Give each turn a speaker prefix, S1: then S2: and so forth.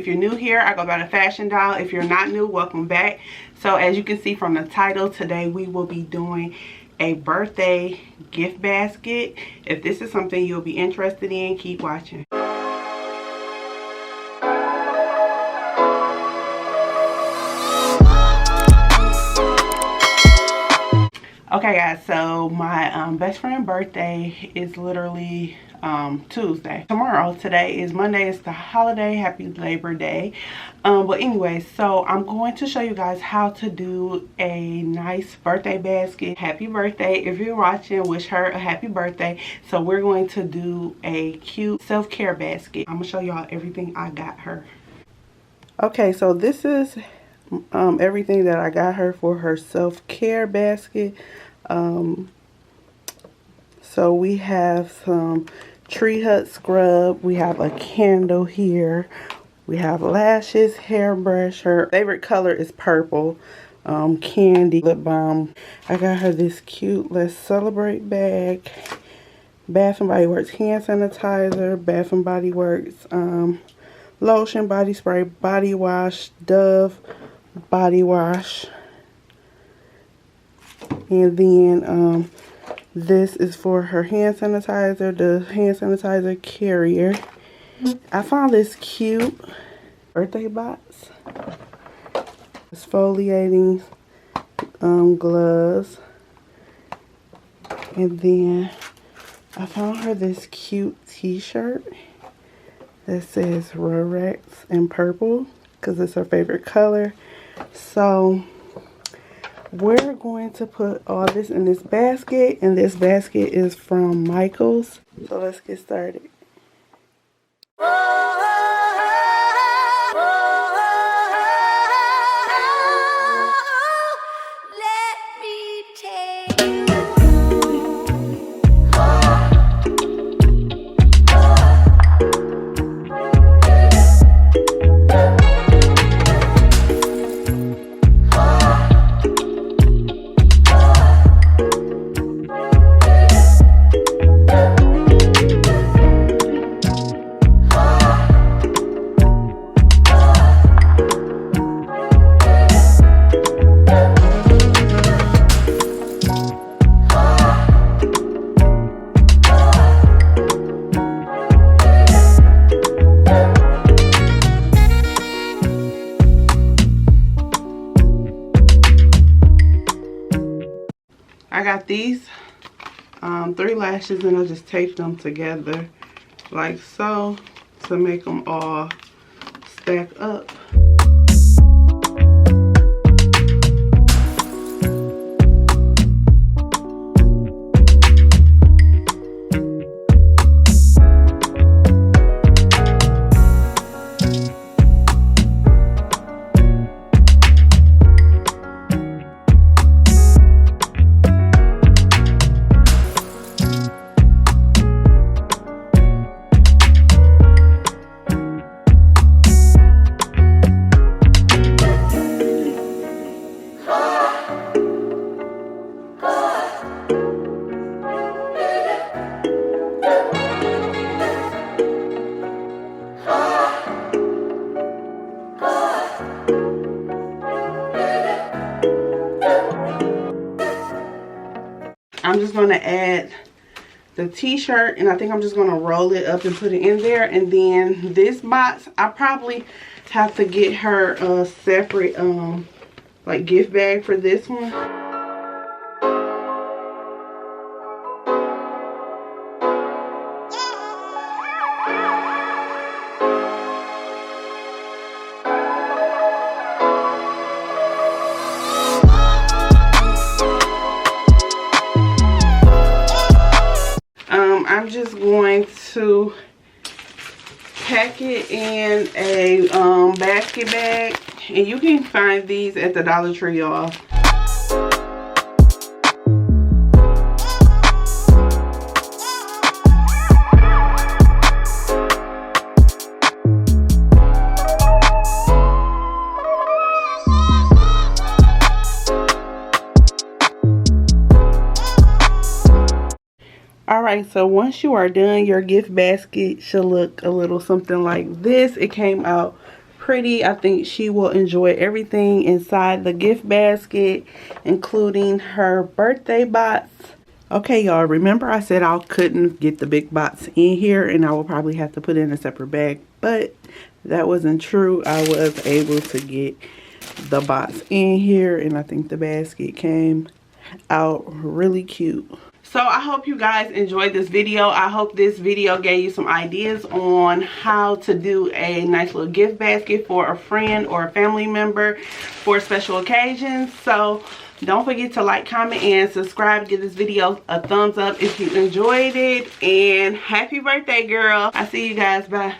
S1: If you're new here, I go by the Fashion Doll. If you're not new, welcome back. So as you can see from the title, today we will be doing a birthday gift basket. If this is something you'll be interested in, keep watching. Okay guys, so my best friend's birthday is literally Tuesday. Tomorrow, today is Monday, it's the holiday. Happy Labor Day. But anyway, so I'm going to show you guys how to do a nice birthday basket. Happy birthday. If you're watching, wish her a happy birthday. So we're going to do a cute self-care basket. I'm gonna show y'all everything I got her. Okay, so this is everything that I got her for her self-care basket. So we have some Tree Hut scrub, we have a candle here, we have lashes, hairbrush. Her favorite color is purple. Candy, lip balm. I got her this cute Let's Celebrate bag, Bath and Body Works hand sanitizer, Bath and Body Works lotion, body spray, body wash, Dove body wash. And then this is for her hand sanitizer, the hand sanitizer carrier. I found this cute birthday box. Exfoliating gloves. And then I found her this cute t-shirt that says Rorex in purple because it's her favorite color. So we're going to put all this in this basket, and this basket is from Michaels. So let's get started. I got these 3 lashes, and I just taped them together like so to make them all stack up. I'm just going to add the t-shirt, and I think I'm just going to roll it up and put it in there. And then this box, I probably have to get her a separate like gift bag for this one. I'm just going to pack it in a basket bag, and you can find these at the Dollar Tree, y'all. Alright, so once you are done, your gift basket should look a little something like this. It came out pretty. I think she will enjoy everything inside the gift basket, including her birthday box. Okay, y'all, remember I said I couldn't get the big box in here and I will probably have to put it in a separate bag, but that wasn't true. I was able to get the box in here, and I think the basket came out really cute. So I hope you guys enjoyed this video. I hope this video gave you some ideas on how to do a nice little gift basket for a friend or a family member for special occasions. So don't forget to like, comment, and subscribe. Give this video a thumbs up if you enjoyed it. And happy birthday, girl. I'll see you guys. Bye.